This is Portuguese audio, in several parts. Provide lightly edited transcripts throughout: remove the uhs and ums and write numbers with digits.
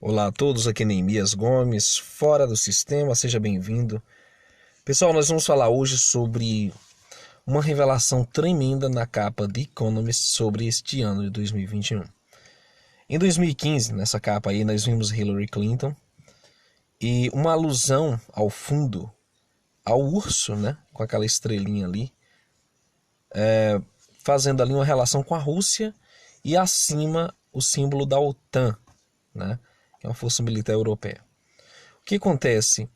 Olá a todos, aqui é Neemias Gomes, fora do sistema, seja bem-vindo. Pessoal, nós vamos falar hoje sobre uma revelação tremenda na capa The Economist sobre este ano de 2021. Em 2015, nessa capa aí, nós vimos Hillary Clinton e uma alusão ao fundo, ao urso, né, com aquela estrelinha ali, fazendo ali uma relação com a Rússia e acima o símbolo da OTAN, né, que é uma força militar europeia. O que acontece?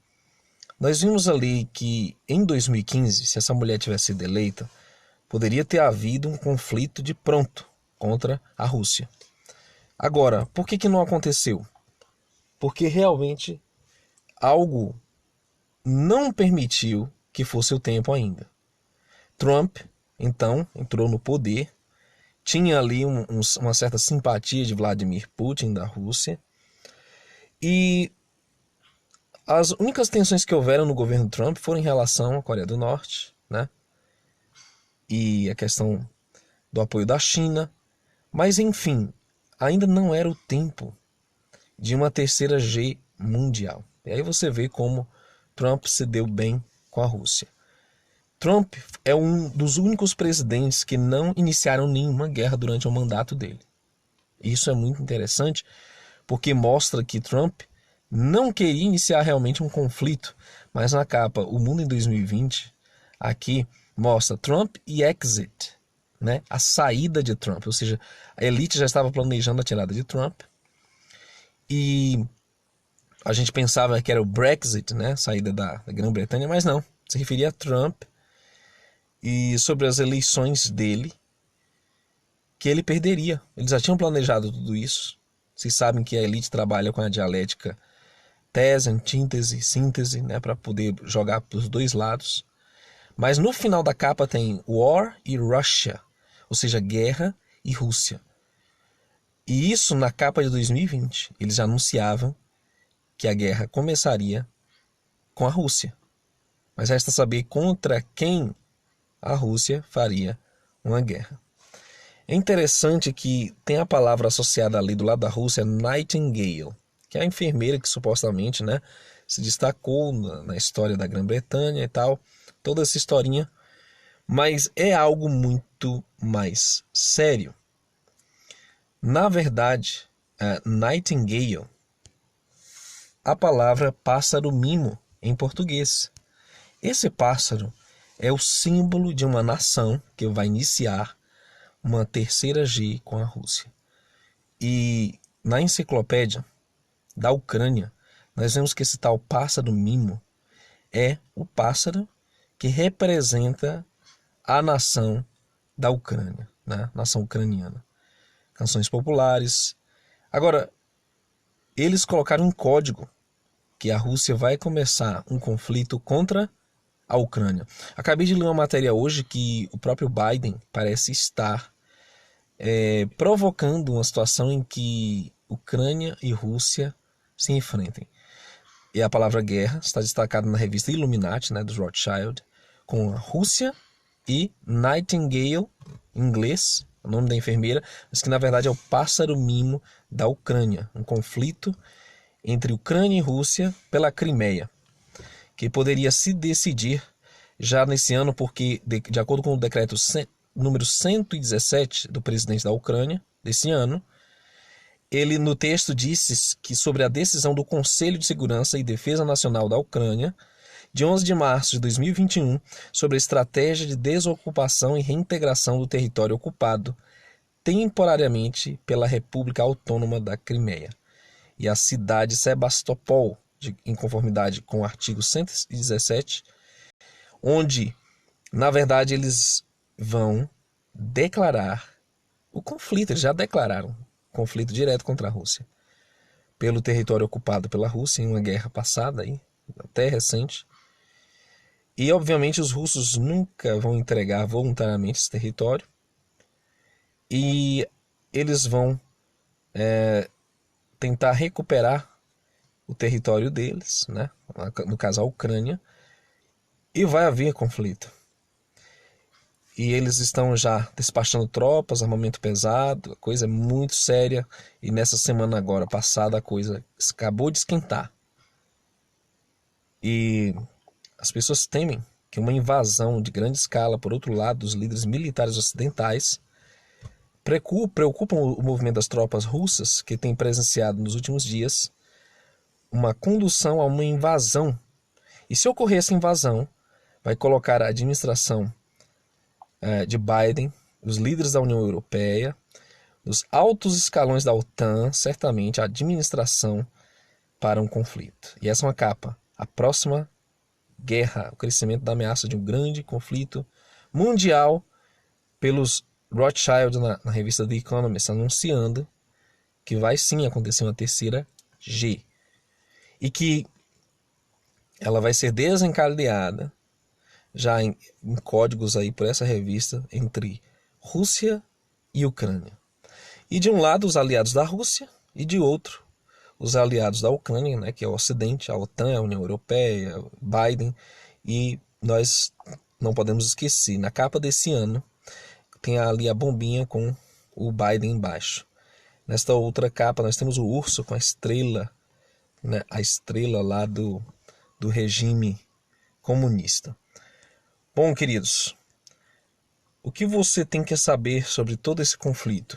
Nós vimos ali que em 2015, se essa mulher tivesse sido eleita, poderia ter havido um conflito de pronto contra a Rússia. Agora, por que não aconteceu? Porque realmente algo não permitiu que fosse o tempo ainda. Trump, então, entrou no poder, tinha ali uma certa simpatia de Vladimir Putin da Rússia, e as únicas tensões que houveram no governo Trump foram em relação à Coreia do Norte, né? E a questão do apoio da China. Mas, enfim, ainda não era o tempo de uma terceira G mundial. E aí você vê como Trump se deu bem com a Rússia. Trump é um dos únicos presidentes que não iniciaram nenhuma guerra durante o mandato dele. Isso é muito interessante, porque mostra que Trump não queria iniciar realmente um conflito, mas na capa O Mundo em 2020, aqui mostra Trump e Exit, né? A saída de Trump, ou seja, a elite já estava planejando a tirada de Trump e a gente pensava que era o Brexit, né? Saída da Grã-Bretanha, mas não, se referia a Trump e sobre as eleições dele, que ele perderia. Eles já tinham planejado tudo isso. Vocês sabem que a elite trabalha com a dialética tese, antítese, síntese, né, para poder jogar para os dois lados. Mas no final da capa tem War e Russia, ou seja, guerra e Rússia. E isso na capa de 2020. Eles anunciavam que a guerra começaria com a Rússia. Mas resta saber contra quem a Rússia faria uma guerra. É interessante que tem a palavra associada ali do lado da Rússia, Nightingale, que é a enfermeira que supostamente, né, se destacou na história da Grã-Bretanha e tal, toda essa historinha, mas é algo muito mais sério. Na verdade, Nightingale, a palavra pássaro-mimo em português. Esse pássaro é o símbolo de uma nação que vai iniciar uma terceira G com a Rússia. E na enciclopédia da Ucrânia, nós vemos que esse tal pássaro-mimo é o pássaro que representa a nação da Ucrânia, né? Nação ucraniana. Canções populares. Agora, eles colocaram um código que a Rússia vai começar um conflito contra a Ucrânia. Acabei de ler uma matéria hoje que o próprio Biden parece estar provocando uma situação em que Ucrânia e Rússia se enfrentem. E a palavra guerra está destacada na revista Illuminati, né, dos Rothschild, com a Rússia e Nightingale, em inglês, o nome da enfermeira, mas que na verdade é o pássaro-mimo da Ucrânia, um conflito entre Ucrânia e Rússia pela Crimeia, que poderia se decidir já nesse ano, porque, de acordo com o decreto número 117 do presidente da Ucrânia, desse ano, ele no texto disse que sobre a decisão do Conselho de Segurança e Defesa Nacional da Ucrânia, de 11 de março de 2021, sobre a estratégia de desocupação e reintegração do território ocupado temporariamente pela República Autônoma da Crimeia e a cidade Sebastopol, em conformidade com o artigo 117, onde, na verdade, eles vão declarar o conflito, eles já declararam conflito direto contra a Rússia, pelo território ocupado pela Rússia em uma guerra passada, aí, até recente. E, obviamente, os russos nunca vão entregar voluntariamente esse território e eles vão tentar recuperar o território deles, né? No caso a Ucrânia, e vai haver conflito. e eles estão já despachando tropas, armamento pesado, a coisa é muito séria, e nessa semana agora passada a coisa acabou de esquentar. E as pessoas temem que uma invasão de grande escala, por outro lado, dos líderes militares ocidentais, preocupam o movimento das tropas russas, que tem presenciado nos últimos dias uma condução a uma invasão. E se ocorrer essa invasão, vai colocar a administração de Biden, os líderes da União Europeia, os altos escalões da OTAN, certamente a administração para um conflito. E essa é uma capa. A próxima guerra, o crescimento da ameaça de um grande conflito mundial, pelos Rothschild na revista The Economist, anunciando que vai sim acontecer uma terceira G. E que ela vai ser desencadeada já em códigos aí por essa revista entre Rússia e Ucrânia. E de um lado os aliados da Rússia e de outro os aliados da Ucrânia, né, que é o Ocidente, a OTAN, a União Europeia, Biden. E nós não podemos esquecer, na capa desse ano tem ali a bombinha com o Biden embaixo. Nesta outra capa nós temos o urso com a estrela, né, a estrela lá do regime comunista. Bom, queridos, o que você tem que saber sobre todo esse conflito?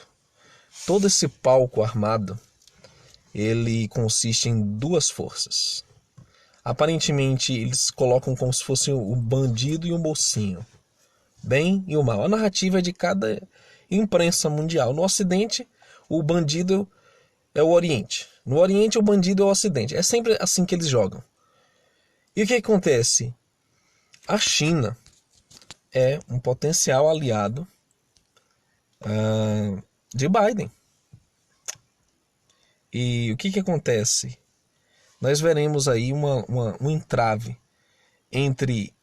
Todo esse palco armado, ele consiste em duas forças. Aparentemente, eles colocam como se fosse o bandido e o mocinho, bem e o mal. A narrativa é de cada imprensa mundial. No Ocidente, o bandido é o Oriente. No Oriente, o bandido é o Ocidente. É sempre assim que eles jogam. E o que acontece? A China é um potencial aliado de Biden. E o que acontece? Nós veremos aí um entrave entre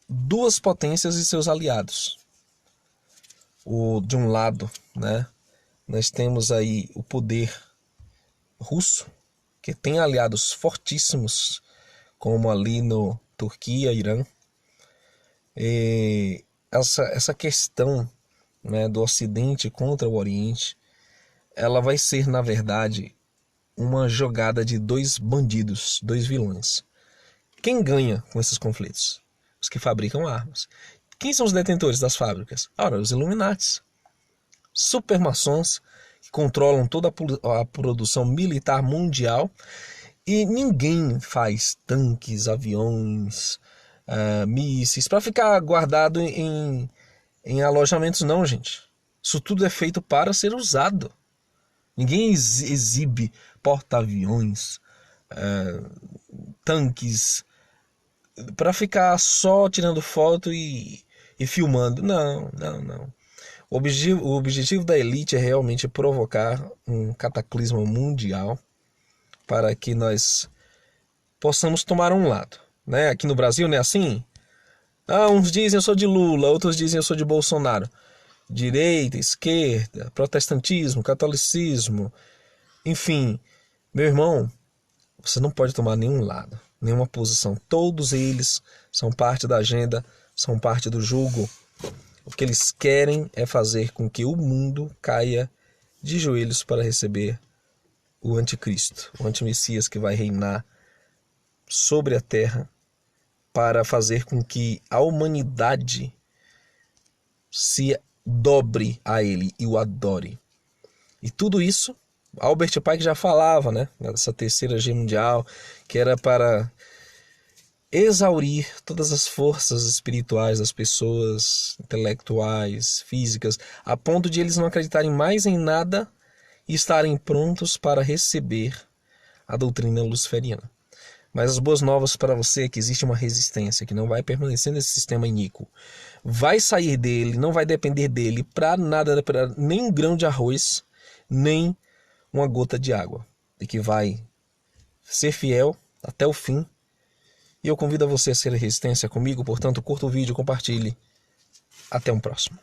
duas potências e seus aliados. De um lado, né, nós temos aí o poder russo, que tem aliados fortíssimos, como ali no Turquia, Irã. E essa questão, né, do Ocidente contra o Oriente, ela vai ser, na verdade, uma jogada de dois bandidos, dois vilões. Quem ganha com esses conflitos? Os que fabricam armas. Quem são os detentores das fábricas? Ora, os Illuminatis. Supermaçons que controlam toda a produção militar mundial. E ninguém faz tanques, aviões, mísseis para ficar guardado em alojamentos, não, gente. Isso tudo é feito para ser usado. Ninguém exibe porta-aviões, tanques, para ficar só tirando foto e filmando. Não. O objetivo da elite é realmente provocar um cataclisma mundial para que nós possamos tomar um lado. Né? Aqui no Brasil não é assim? Uns dizem eu sou de Lula, outros dizem eu sou de Bolsonaro. Direita, esquerda, protestantismo, catolicismo, enfim. Meu irmão, você não pode tomar nenhum lado, nenhuma posição. Todos eles são parte da agenda, são parte do jugo. O que eles querem é fazer com que o mundo caia de joelhos para receber o anticristo, o antimessias que vai reinar sobre a terra para fazer com que a humanidade se dobre a ele e o adore. E tudo isso, Albert Pike já falava, né, nessa terceira G mundial, que era para exaurir todas as forças espirituais das pessoas, intelectuais, físicas, a ponto de eles não acreditarem mais em nada e estarem prontos para receber a doutrina luciferiana. Mas as boas novas para você é que existe uma resistência que não vai permanecer nesse sistema iníquo. Vai sair dele, não vai depender dele para nada, pra nem um grão de arroz, nem uma gota de água. E que vai ser fiel até o fim. E eu convido a você a ser a resistência comigo, portanto, curta o vídeo, compartilhe. Até um próximo.